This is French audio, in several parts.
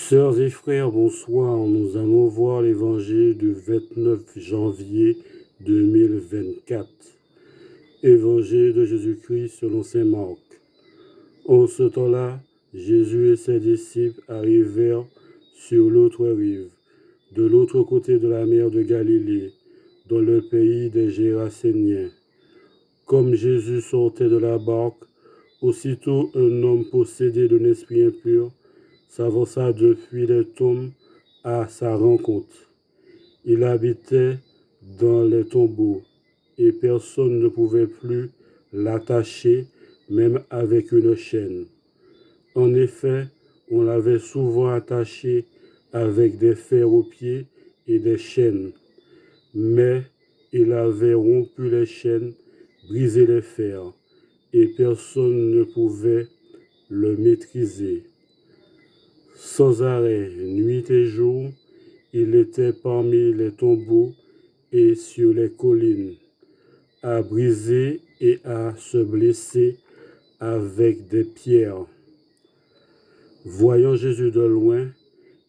Sœurs et frères, bonsoir. Nous allons voir l'évangile du 29 janvier 2024. Évangile de Jésus-Christ selon saint Marc. En ce temps-là, Jésus et ses disciples arrivèrent sur l'autre rive, de l'autre côté de la mer de Galilée, dans le pays des Géraséniens. Comme Jésus sortait de la barque, aussitôt un homme possédé d'un esprit impur s'avança depuis les tombes à sa rencontre. Il habitait dans les tombeaux, et personne ne pouvait plus l'attacher, même avec une chaîne. En effet, on l'avait souvent attaché avec des fers aux pieds et des chaînes, mais il avait rompu les chaînes, brisé les fers, et personne ne pouvait le maîtriser. Sans arrêt, nuit et jour, il était parmi les tombeaux et sur les collines, à briser et à se blesser avec des pierres. Voyant Jésus de loin,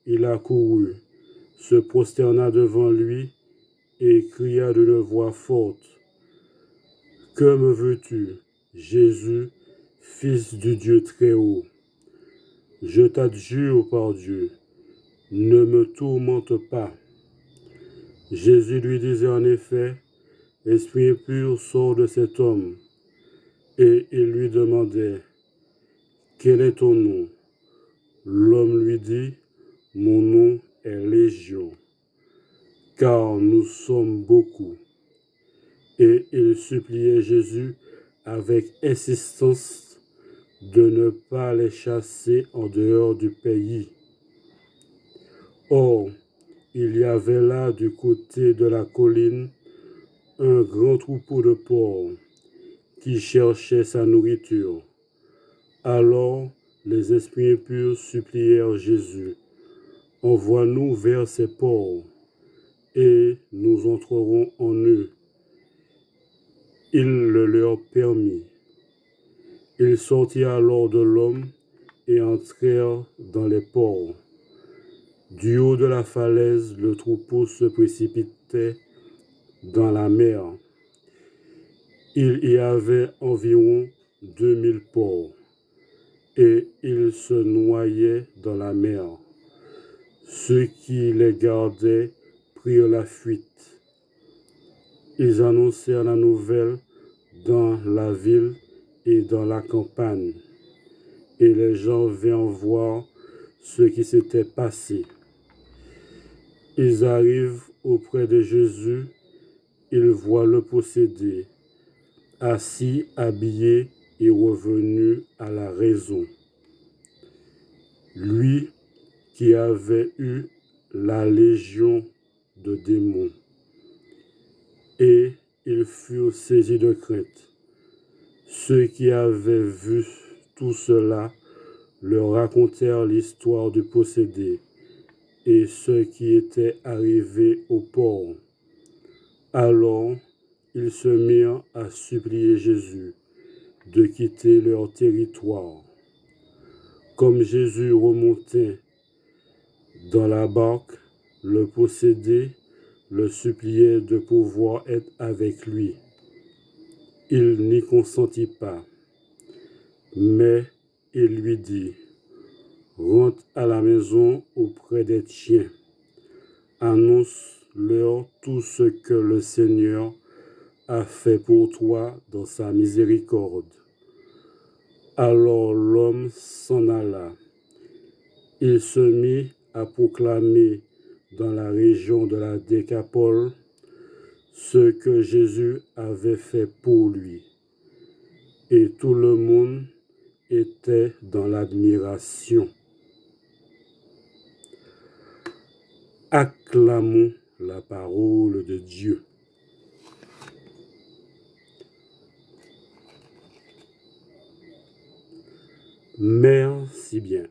il accourut, se prosterna devant lui et cria d'une voix forte: « Que me veux-tu, Jésus, Fils du Dieu très-haut? Je t'adjure par Dieu, ne me tourmente pas. » Jésus lui disait en effet: « L'esprit impur sort de cet homme. » Et il lui demandait: « Quel est ton nom? » L'homme lui dit: « Mon nom est Légion, car nous sommes beaucoup. » Et il suppliait Jésus avec insistance de ne pas les chasser en dehors du pays. Or, il y avait là, du côté de la colline, un grand troupeau de porcs qui cherchait sa nourriture. Alors, les esprits impurs supplièrent Jésus: « Envoie-nous vers ces porcs, et nous entrerons en eux. » Il le leur permit. Ils sortirent alors de l'homme et entrèrent dans les porcs. Du haut de la falaise, le troupeau se précipitait dans la mer. Il y avait environ 2000 porcs, et ils se noyaient dans la mer. Ceux qui les gardaient prirent la fuite. Ils annoncèrent la nouvelle dans la ville et dans la campagne, et les gens vinrent voir ce qui s'était passé. Ils arrivent auprès de Jésus, ils voient le possédé, assis, habillé et revenu à la raison. Lui qui avait eu la légion de démons. Et ils furent saisis de crainte. Ceux qui avaient vu tout cela leur racontèrent l'histoire du possédé et ce qui était arrivé aux porcs. Alors, ils se mirent à supplier Jésus de quitter leur territoire. Comme Jésus remontait dans la barque, le possédé le suppliait de pouvoir être avec lui. Il n'y consentit pas, mais il lui dit: « Rentre à la maison auprès des tiens, annonce-leur tout ce que le Seigneur a fait pour toi dans sa miséricorde. » Alors l'homme s'en alla. Il se mit à proclamer dans la région de la Décapole ce que Jésus avait fait pour lui. Et tout le monde était dans l'admiration. Acclamons la parole de Dieu. Merci bien.